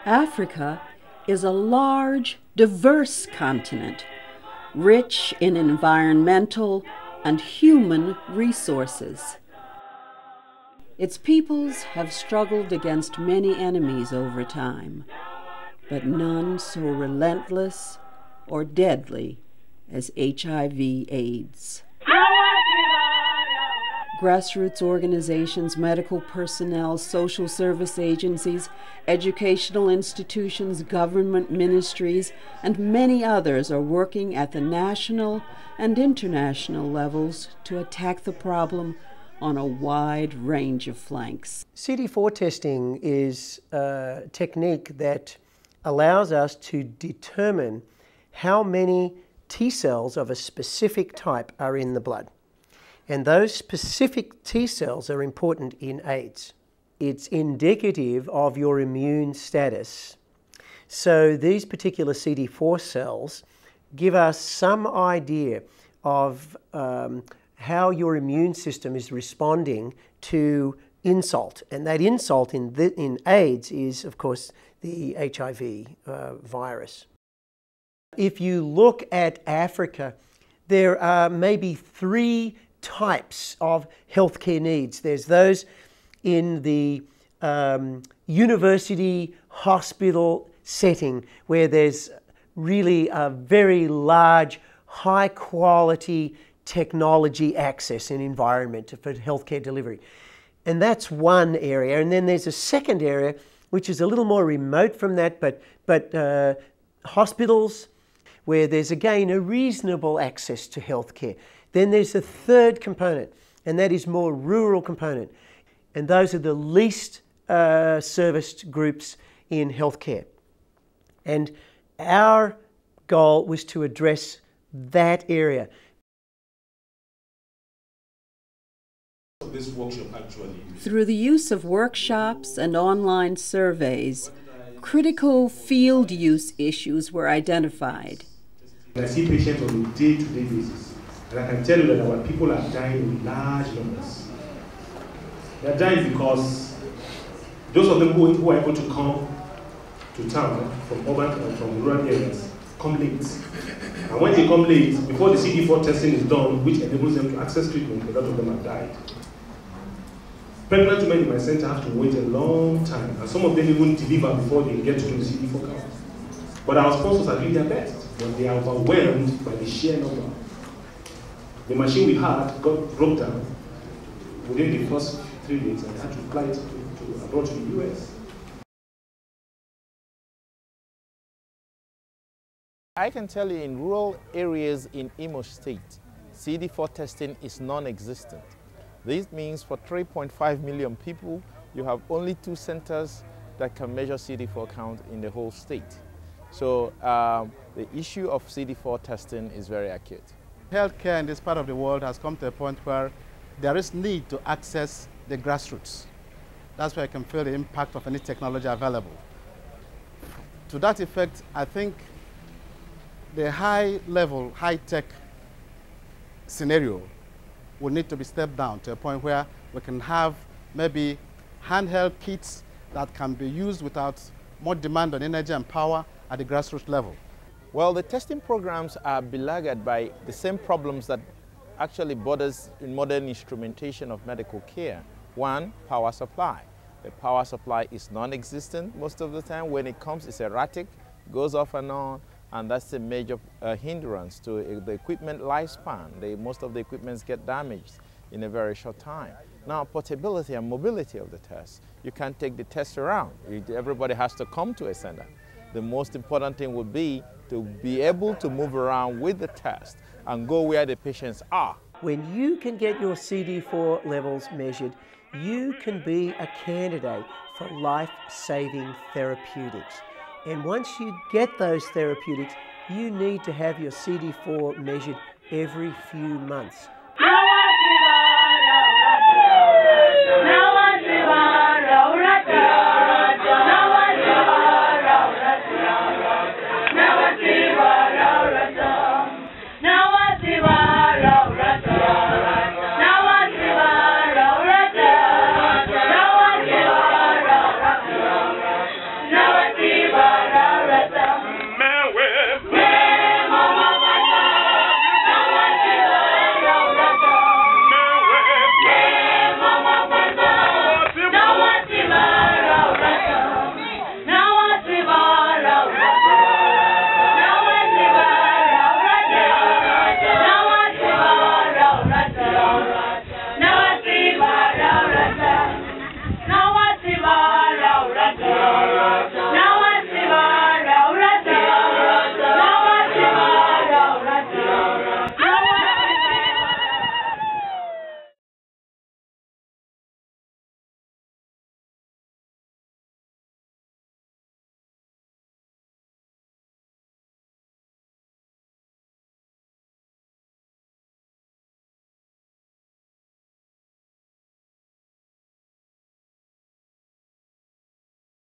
Africa is a large, diverse continent, rich in environmental and human resources. Its peoples have struggled against many enemies over time, but none so relentless or deadly as HIV/AIDS. Grassroots organizations, medical personnel, social service agencies, educational institutions, government ministries, and many others are working at the national and international levels to attack the problem on a wide range of flanks. CD4 testing is a technique that allows us to determine how many T cells of a specific type are in the blood. And those specific T cells are important in AIDS. It's indicative of your immune status. So these particular CD4 cells give us some idea of how your immune system is responding to insult. And that insult in AIDS is, of course, the HIV virus. If you look at Africa, there are maybe 3 types of healthcare needs. There's those in the university hospital setting where there's really a very large, high quality technology access and environment for healthcare delivery. And that's one area. And then there's a second area which is a little more remote from that, but hospitals where there's again a reasonable access to healthcare. Then there's a third component, and that is more rural component. And those are the least serviced groups in healthcare. And our goal was to address that area. This workshop actually, through the use of workshops and online surveys, critical field use issues were identified. I see patients on a day-to-day basis, and I can tell you that our people are dying in large numbers. They are dying because those of them who are able to come to town from urban and from rural areas come late. And when they come late, before the CD4 testing is done, which enables them to access treatment, a lot of them have died. Pregnant women in my center have to wait a long time, and some of them even deliver before they get to do the CD4 count. But our sponsors are doing their best, but they are overwhelmed by the sheer number. The machine we had broke down within the first 3 days, and I had to fly it abroad to the US. I can tell you in rural areas in Imo State, CD4 testing is non-existent. This means for 3.5 million people, you have only 2 centers that can measure CD4 count in the whole state. So the issue of CD4 testing is very acute. Healthcare in this part of the world has come to a point where there is need to access the grassroots. That's where I can feel the impact of any technology available. To that effect, I think the high-level, high-tech scenario will need to be stepped down to a point where we can have maybe handheld kits that can be used without more demand on energy and power at the grassroots level. Well, the testing programs are beleaguered by the same problems that actually borders in modern instrumentation of medical care. One, power supply. The power supply is non-existent most of the time. When it comes, it's erratic, goes off and on, and that's a major hindrance to the equipment lifespan. Most of the equipments get damaged in a very short time. Now, portability and mobility of the test. You can't take the test around. Everybody has to come to a center. The most important thing would be to be able to move around with the test and go where the patients are. When you can get your CD4 levels measured, you can be a candidate for life-saving therapeutics. And once you get those therapeutics, you need to have your CD4 measured every few months.